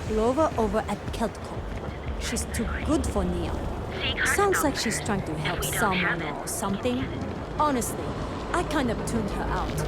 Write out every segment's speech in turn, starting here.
Clover over at Keltco. She's too good for Neon. Sounds like she's trying to help someone or something. Honestly, I kind of tuned her out.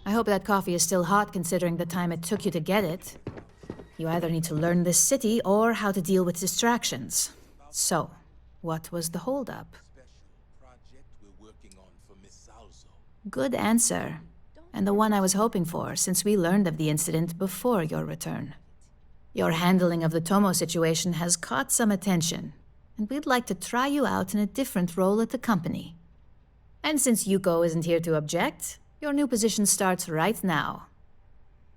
I hope that coffee is still hot considering the time it took you to get it. You either need to learn this city or how to deal with distractions. So, what was the holdup? Good answer. And the one I was hoping for, since we learned of the incident before your return. Your handling of the Tomo situation has caught some attention, and we'd like to try you out in a different role at the company. And since Yuko isn't here to object, your new position starts right now.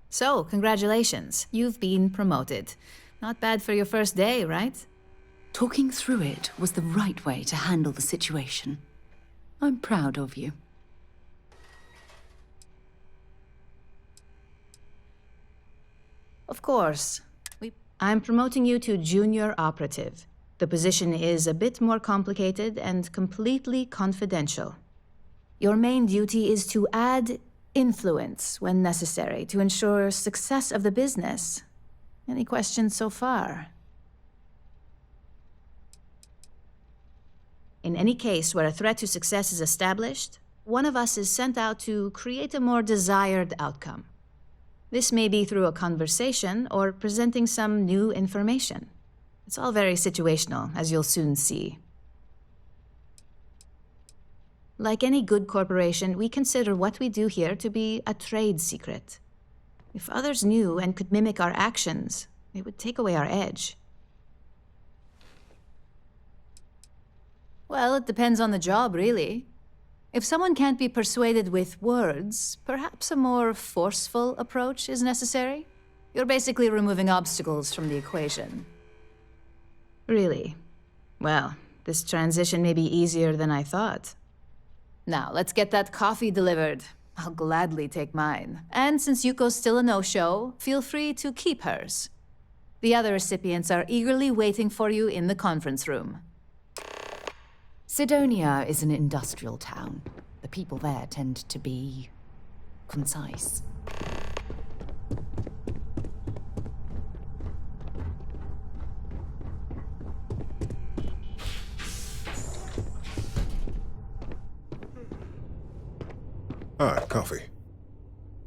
So, congratulations, you've been promoted. Not bad for your first day, right? Talking through it was the right way to handle the situation. I'm proud of you. Of course. I'm promoting you to junior operative. The position is a bit more complicated and completely confidential. Your main duty is to add influence when necessary to ensure success of the business. Any questions so far? In any case where a threat to success is established, one of us is sent out to create a more desired outcome. This may be through a conversation or presenting some new information. It's all very situational, as you'll soon see. Like any good corporation, we consider what we do here to be a trade secret. If others knew and could mimic our actions, it would take away our edge. Well, it depends on the job, really. If someone can't be persuaded with words, perhaps a more forceful approach is necessary. You're basically removing obstacles from the equation. Really? Well, this transition may be easier than I thought. Now, let's get that coffee delivered. I'll gladly take mine. And since Yuko's still a no-show, feel free to keep hers. The other recipients are eagerly waiting for you in the conference room. Sidonia is an industrial town. The people there tend to be concise. Ah, coffee.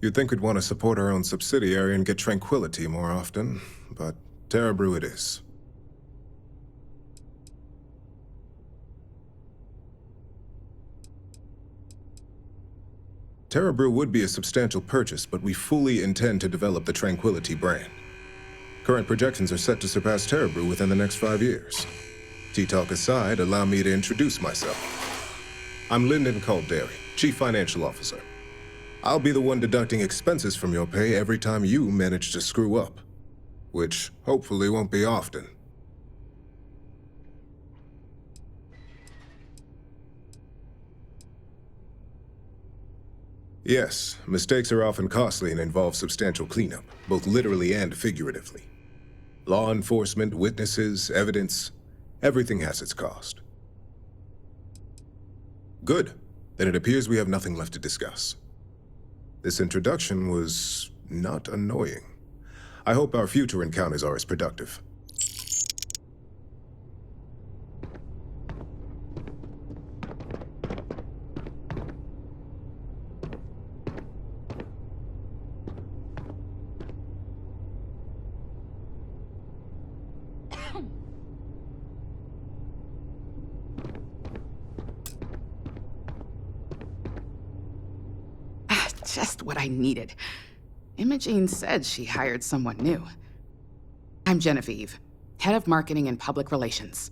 You'd think we'd want to support our own subsidiary and get tranquility more often, but Terra Brew it is. Terra Brew would be a substantial purchase, but we fully intend to develop the Tranquility brand. Current projections are set to surpass Terra Brew within the next 5 years. Tea talk aside, allow me to introduce myself. I'm Lyndon Calderi, Chief Financial Officer. I'll be the one deducting expenses from your pay every time you manage to screw up, which hopefully won't be often. Yes, mistakes are often costly and involve substantial cleanup, both literally and figuratively. Law enforcement, witnesses, evidence, everything has its cost. Good. Then it appears we have nothing left to discuss. This introduction was not annoying. I hope our future encounters are as productive. Just what I needed. Imogene said she hired someone new. I'm Genevieve, head of marketing and public relations.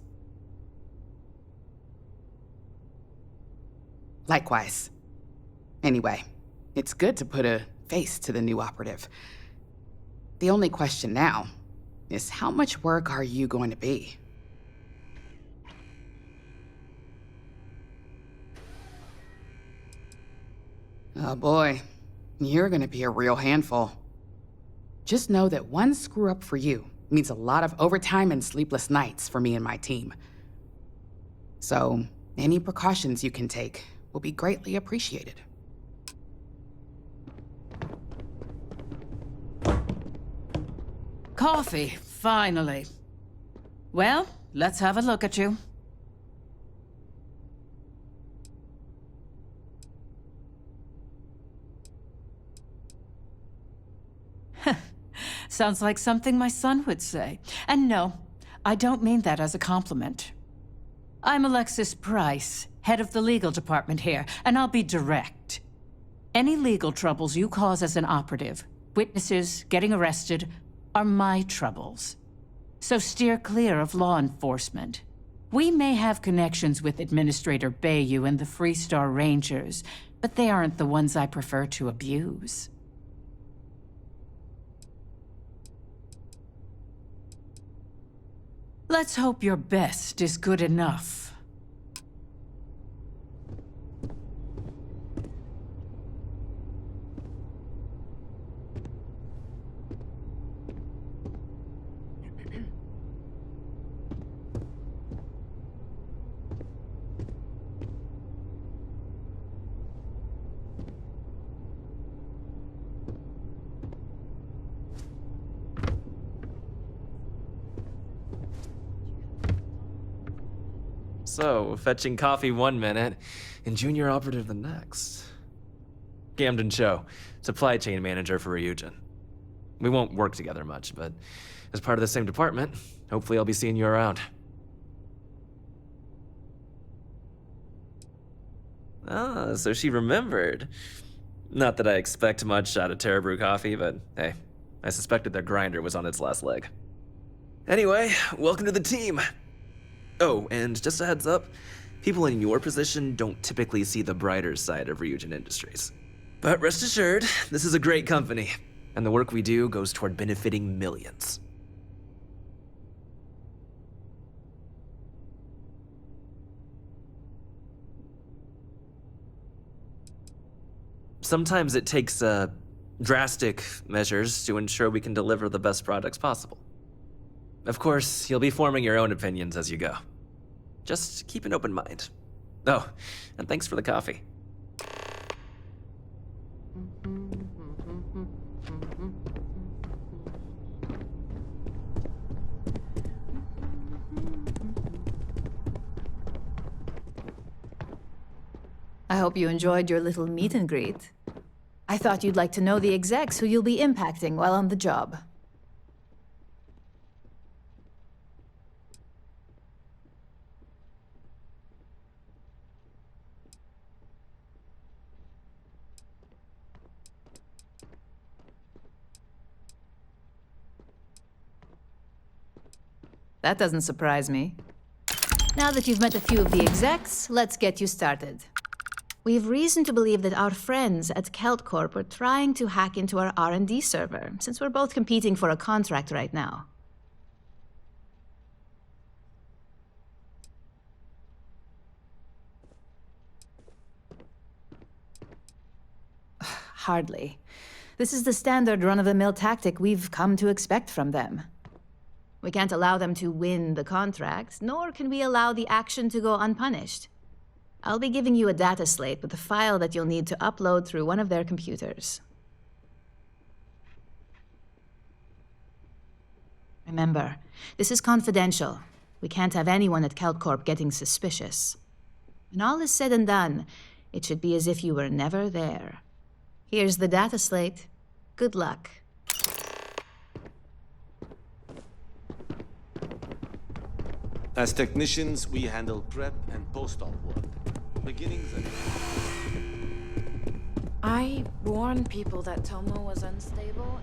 Likewise. Anyway, it's good to put a face to the new operative. The only question now is how much work are you going to be? Oh boy, you're gonna be a real handful. Just know that one screw up for you means a lot of overtime and sleepless nights for me and my team. So, any precautions you can take will be greatly appreciated. Coffee, finally. Well, let's have a look at you. Sounds like something my son would say. And no, I don't mean that as a compliment. I'm Alexis Price, head of the legal department here, and I'll be direct. Any legal troubles you cause as an operative, witnesses, getting arrested, are my troubles. So steer clear of law enforcement. We may have connections with Administrator Bayou and the Freestar Rangers, but they aren't the ones I prefer to abuse. Let's hope your best is good enough. So, fetching coffee one minute, and junior operative the next. Camden Cho, supply chain manager for Ryujin. We won't work together much, but as part of the same department, hopefully I'll be seeing you around. Ah, so she remembered. Not that I expect much out of Terebrew Coffee, but hey, I suspected their grinder was on its last leg. Anyway, welcome to the team. Oh, and just a heads up, people in your position don't typically see the brighter side of Ryujin Industries. But rest assured, this is a great company, and the work we do goes toward benefiting millions. Sometimes it takes drastic measures to ensure we can deliver the best products possible. Of course, you'll be forming your own opinions as you go. Just keep an open mind. Oh, and thanks for the coffee. I hope you enjoyed your little meet and greet. I thought you'd like to know the execs who you'll be impacting while on the job. That doesn't surprise me. Now that you've met a few of the execs, let's get you started. We have reason to believe that our friends at KeltCorp are trying to hack into our R&D server, since we're both competing for a contract right now. Hardly. This is the standard run-of-the-mill tactic we've come to expect from them. We can't allow them to win the contract, nor can we allow the action to go unpunished. I'll be giving you a data slate with a file that you'll need to upload through one of their computers. Remember, this is confidential. We can't have anyone at KeltCorp getting suspicious. When all is said and done, it should be as if you were never there. Here's the data slate. Good luck. As technicians, we handle prep and post-op work. Beginnings and... I warned people that Tomo was unstable.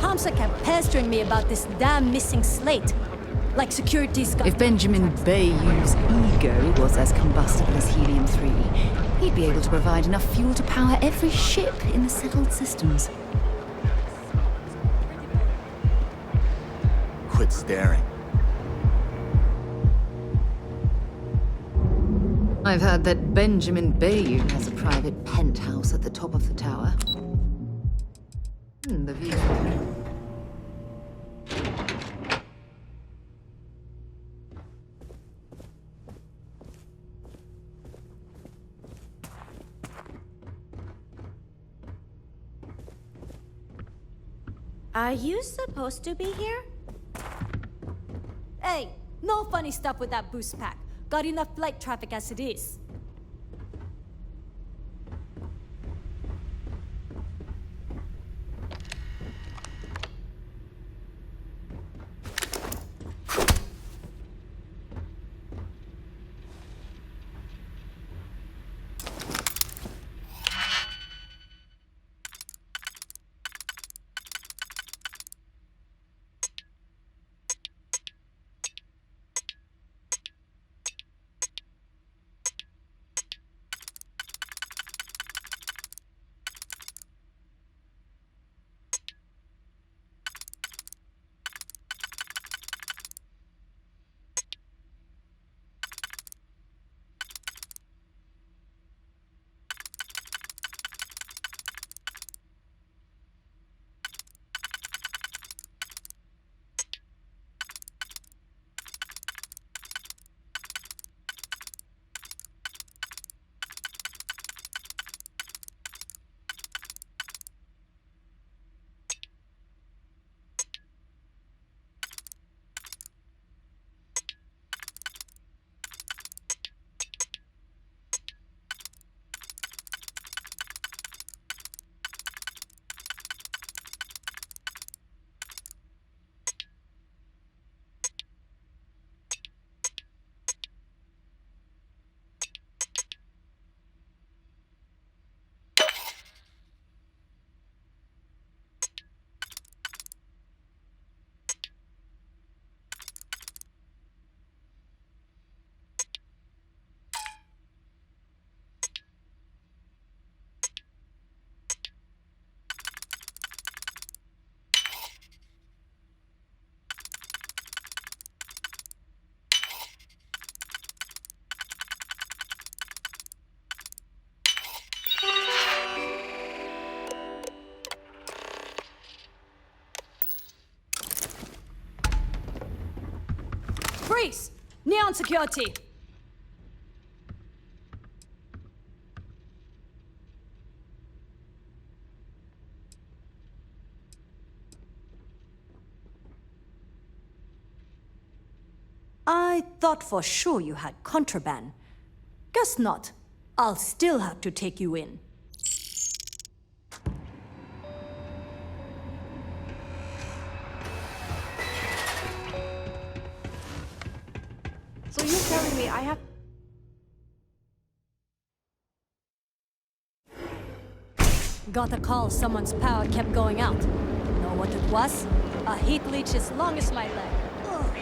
Hamza kept pestering me about this damn missing slate. Like security's got... If Benjamin Bayou's ego was as combustible as helium-3, he'd be able to provide enough fuel to power every ship in the settled systems. Quit staring. I've heard that Benjamin Bayou has a private penthouse at the top of the tower. The view. Are you supposed to be here? Hey, no funny stuff with that boost pack. Got enough flight traffic as it is. Freeze! Neon security! I thought for sure you had contraband. Guess not. I'll still have to take you in. So you're telling me I have... Got a call someone's power kept going out. Know what it was? A heat leech as long as my leg. Ugh.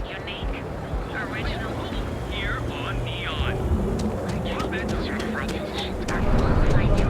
Unique. Original. Here on Neon. Certified physicians are qualified to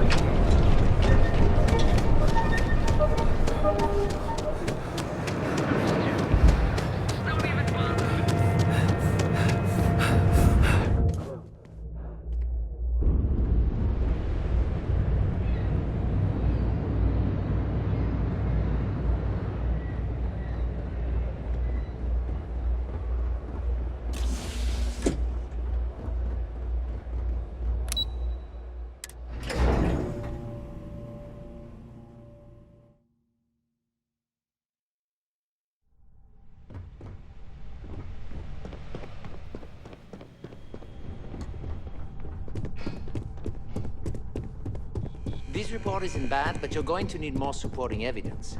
This report isn't bad, but you're going to need more supporting evidence.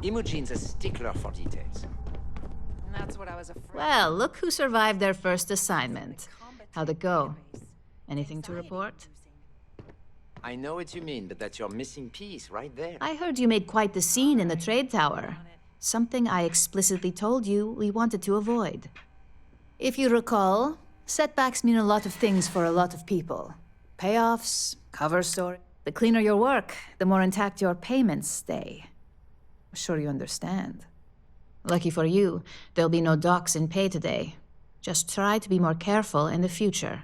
Imogene's a stickler for details. That's what I was afraid. Well, look who survived their first assignment. How'd it go? Anything to report? I know what you mean, but that's your missing piece right there. I heard you made quite the scene in the trade tower. Something I explicitly told you we wanted to avoid. If you recall, setbacks mean a lot of things for a lot of people. Payoffs, cover story. The cleaner your work, the more intact your payments stay. I'm sure you understand. Lucky for you, there'll be no docks in pay today. Just try to be more careful in the future.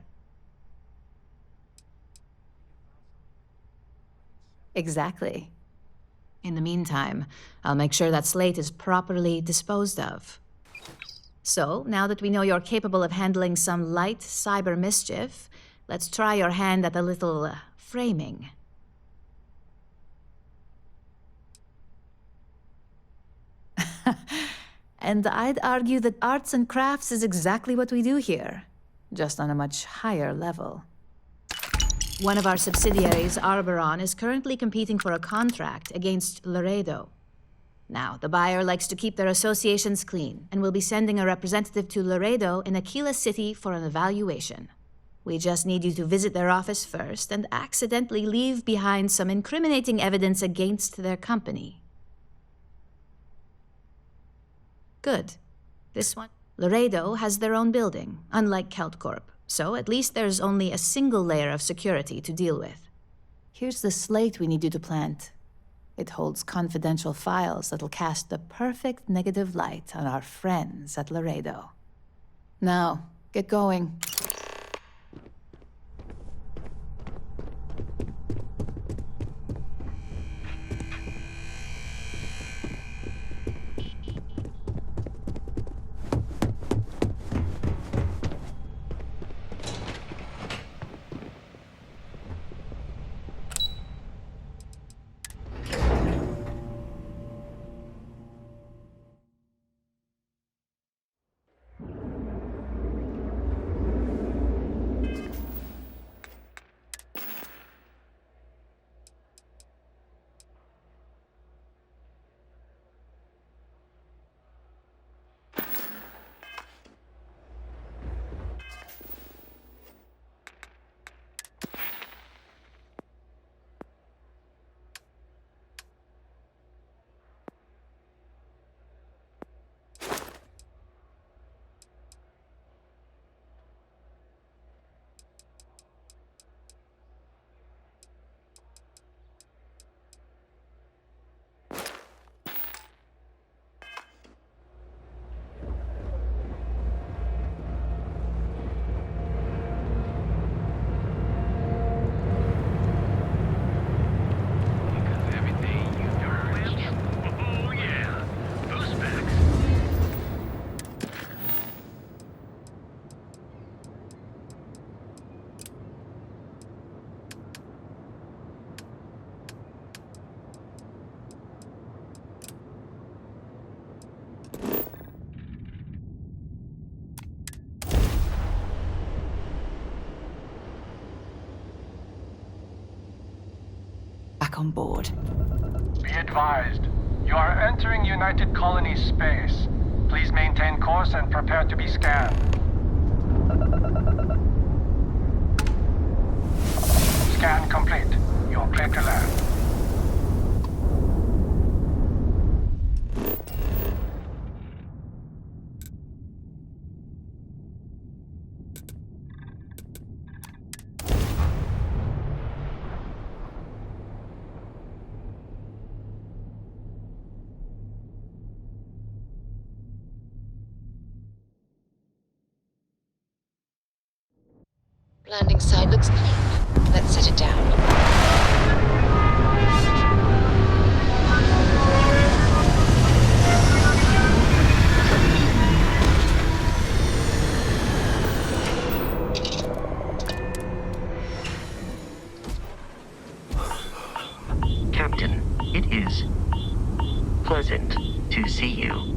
Exactly. In the meantime, I'll make sure that slate is properly disposed of. So, now that we know you're capable of handling some light cyber mischief, let's try your hand at a little framing. And I'd argue that arts and crafts is exactly what we do here, just on a much higher level. One of our subsidiaries, Arboron, is currently competing for a contract against Laredo. Now, the buyer likes to keep their associations clean, and will be sending a representative to Laredo in Aquila City for an evaluation. We just need you to visit their office first and accidentally leave behind some incriminating evidence against their company. Good. This one. Laredo has their own building, unlike Keltcorp, so at least there's only a single layer of security to deal with. Here's the slate we need you to plant. It holds confidential files that'll cast the perfect negative light on our friends at Laredo. Now, get going. Back on board. Be advised, you are entering United Colony space. Please maintain course and prepare to be scanned. Scan complete. You're clear to land. Landing site looks clean. Let's set it down. Captain, it is pleasant to see you.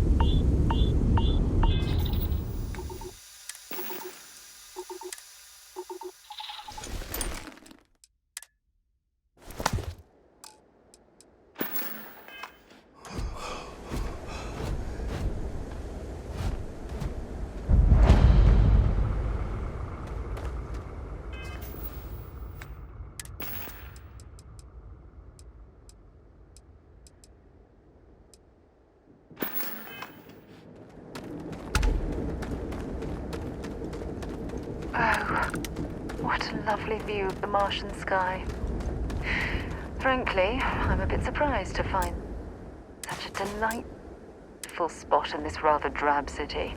What a lovely view of the Martian sky. Frankly, I'm a bit surprised to find such a delightful spot in this rather drab city.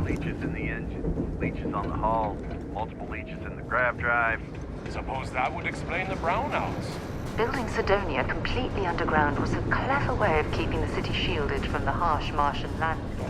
Leeches in the engine, leeches on the hull, multiple leeches in the grav drive. Suppose that would explain the brownouts. Building Sidonia completely underground was a clever way of keeping the city shielded from the harsh Martian landscape.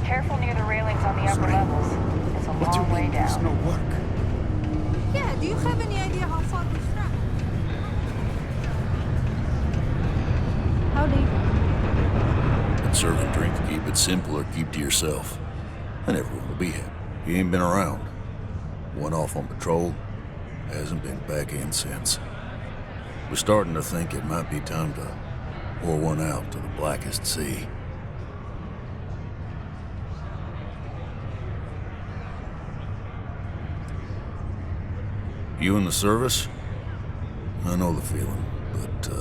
Careful near the railings on the upper levels. It's a long way down. no work? Yeah, do you have any idea how far we've traveled? Howdy. Been serving drink, keep it simple or keep to yourself. And everyone will be happy. He ain't been around. Went off on patrol. Hasn't been back in since. We're starting to think it might be time to pour one out to the blackest sea. You in the service? I know the feeling, but,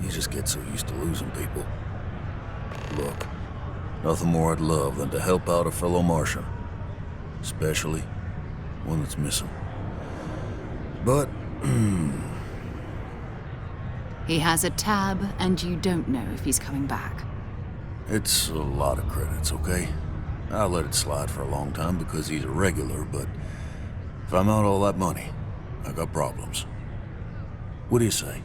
you just get so used to losing people. Look, nothing more I'd love than to help out a fellow Martian. Especially one that's missing. But, He has a tab, and you don't know if he's coming back. it's a lot of credits, okay? I let it slide for a long time because he's a regular, but if I'm out all that money, I got problems. What do you say?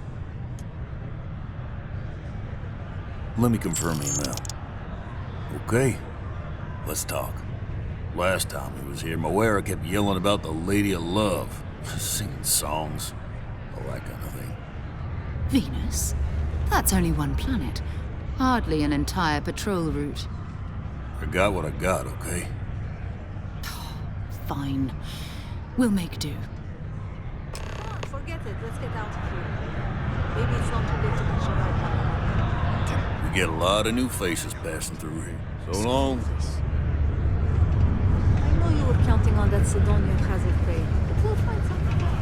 Let me confirm email. Okay, let's talk. Last time he was here, Moira kept yelling about the Lady of Love, singing songs, all that kind of thing. Venus? That's only one planet. Hardly an entire patrol route. I got what I got, okay? Fine. We'll make do. Come on, forget it. Let's get out of here. Maybe it's not too late to catch a ride back. We get a lot of new faces passing through here. So long. I know you were counting on that Sidonia hazard pay, but we'll find something else.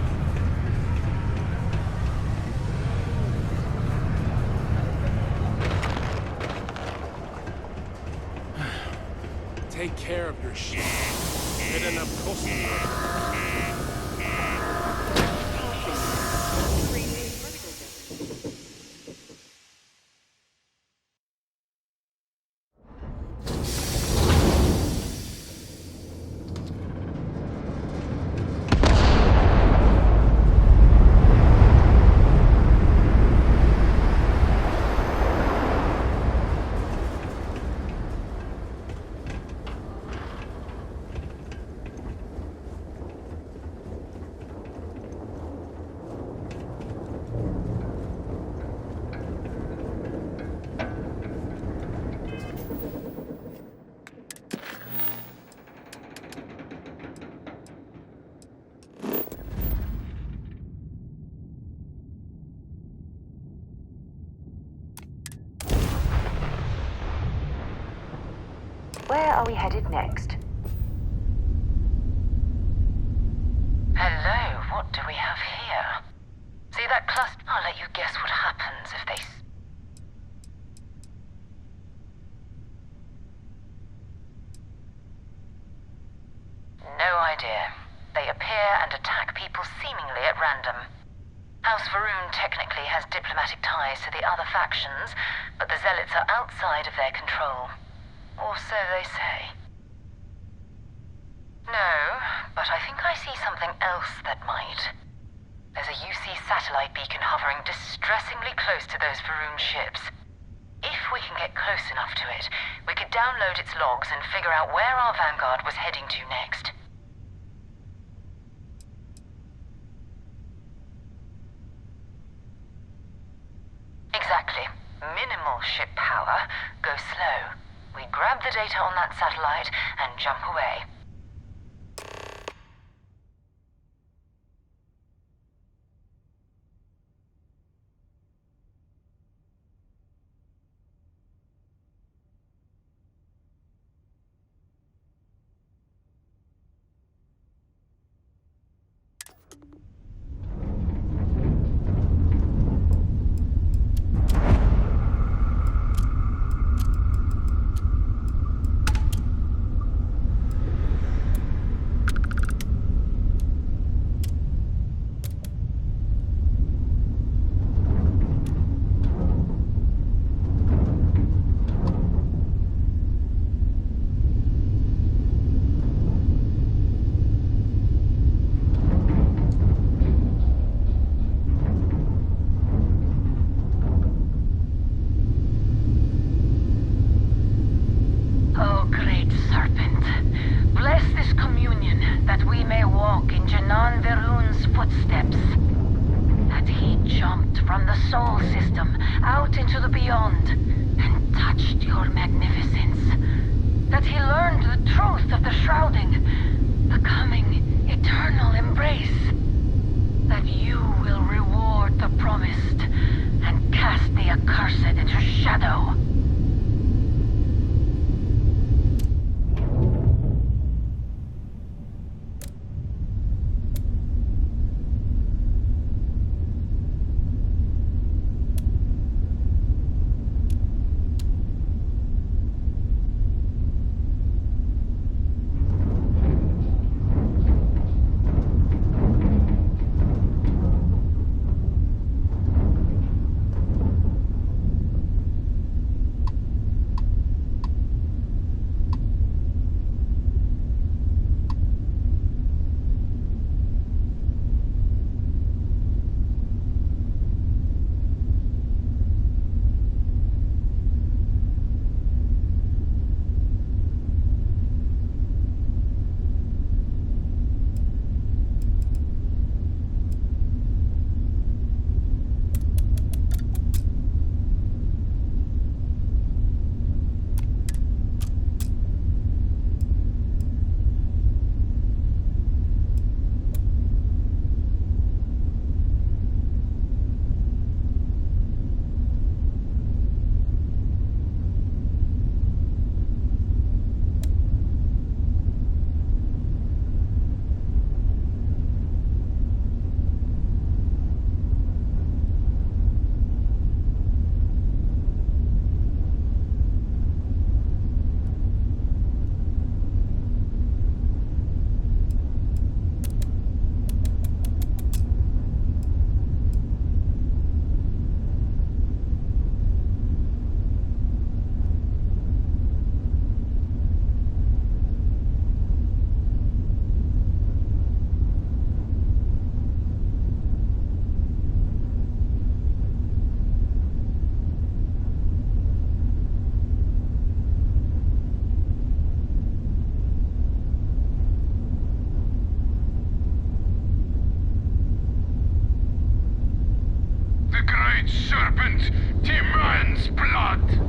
Take care of your shit. Get enough customers. Where are we headed next? Hello, what do we have here? See that cluster? I'll let you guess what happens if they... No idea. They appear and attack people seemingly at random. House Varun technically has diplomatic ties to the other factions, but the Zealots are outside of their control. Or so they say. No, but I think I see something else that might. There's a UC satellite beacon hovering distressingly close to those Varun ships. If we can get close enough to it, we could download its logs and figure out where our vanguard was heading to next. Exactly. Minimal ship power. Go slow. We grab the data on that satellite and jump away. serpent demands blood!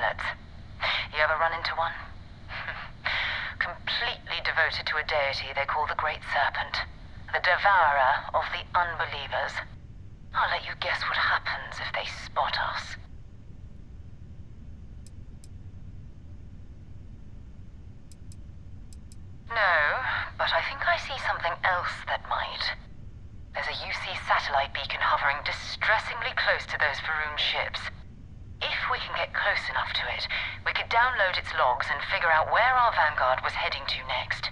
pilots. You ever run into one? Completely devoted to a deity they call the Great Serpent, the devourer of the unbelievers. I'll let you guess what happens if they spot us. No, but I think I see something else that might. There's a UC satellite beacon hovering distressingly close to those Faroon ships. If we can get close enough to it, we could download its logs and figure out where our Vanguard was heading to next.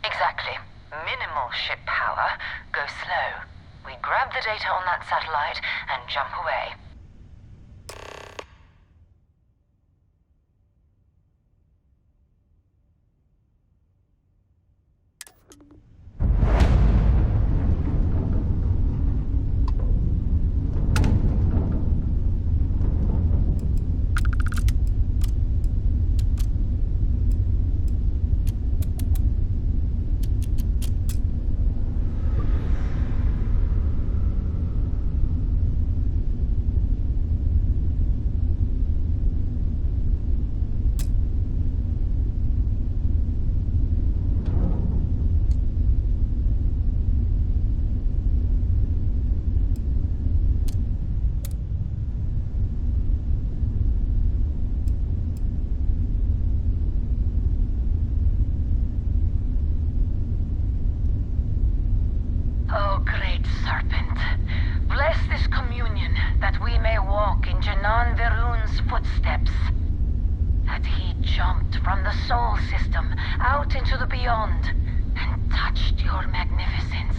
Exactly. Minimal ship power, go slow. We grab the data on that satellite and jump away. Oh, great serpent, bless this communion that we may walk in Janan Veroon's footsteps. That he jumped from the Sol system out into the beyond and touched your magnificence.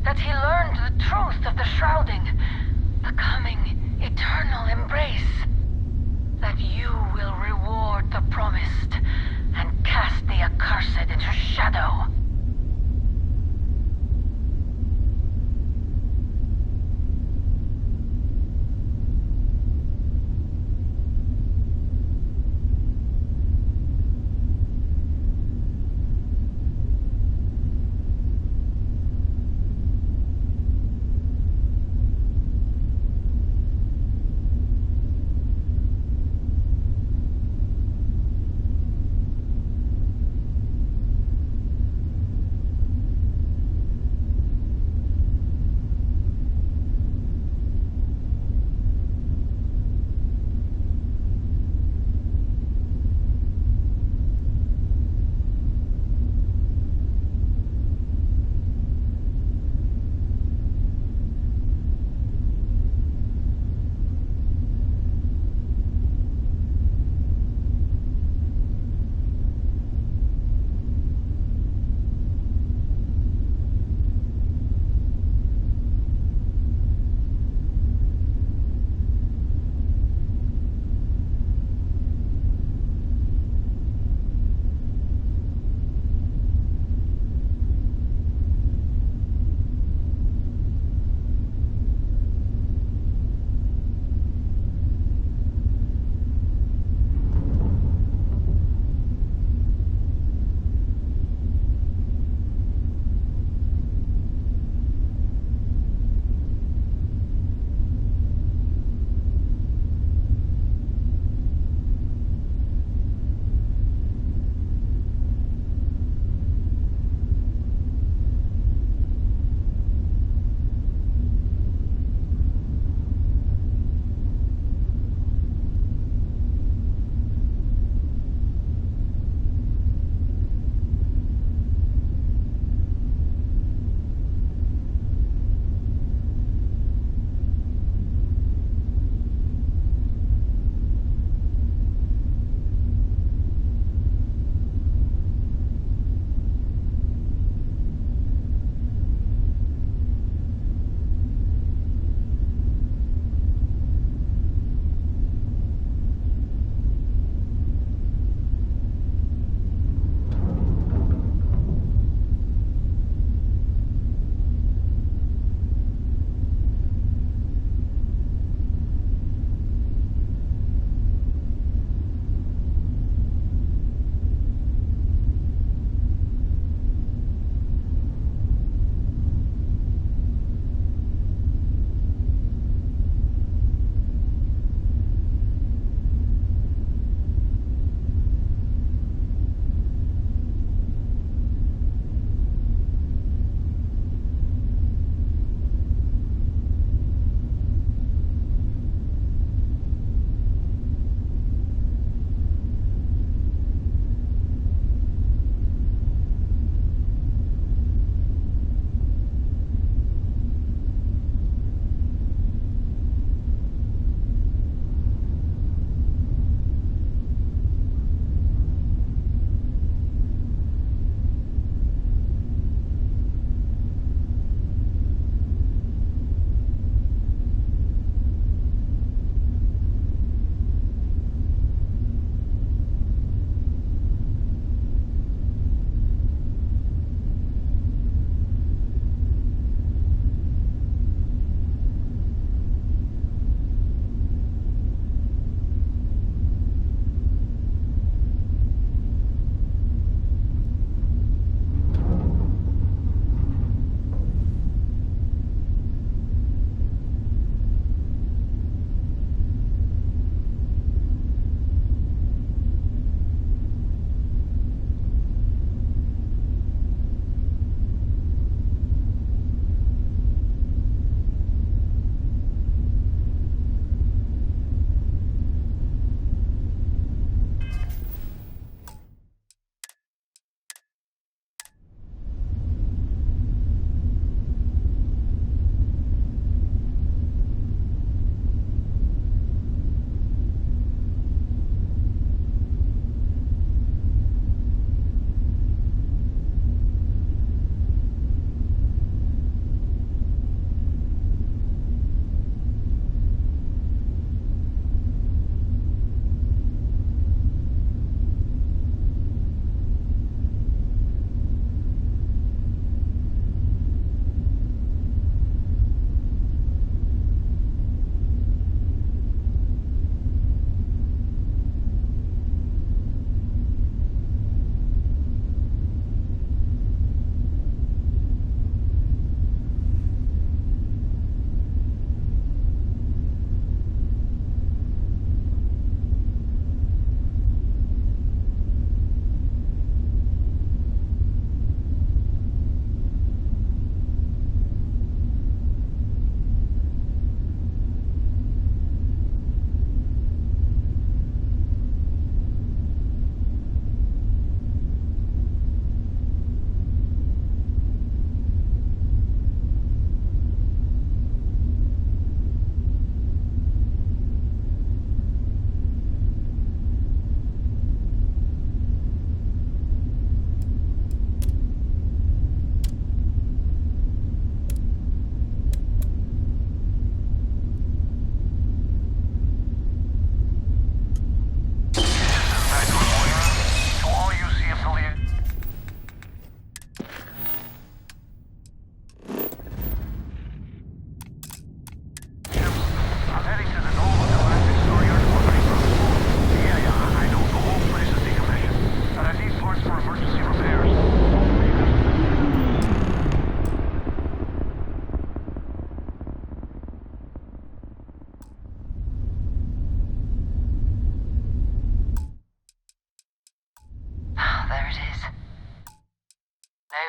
That he learned the truth of the shrouding, the coming eternal embrace. That you will reward the promised and cast the accursed into shadow.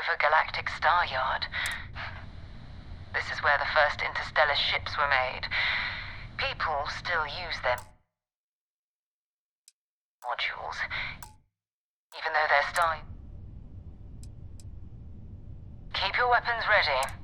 of a galactic star yard. This is where the first interstellar ships were made. People still use them modules, even though they're star. Keep your weapons ready.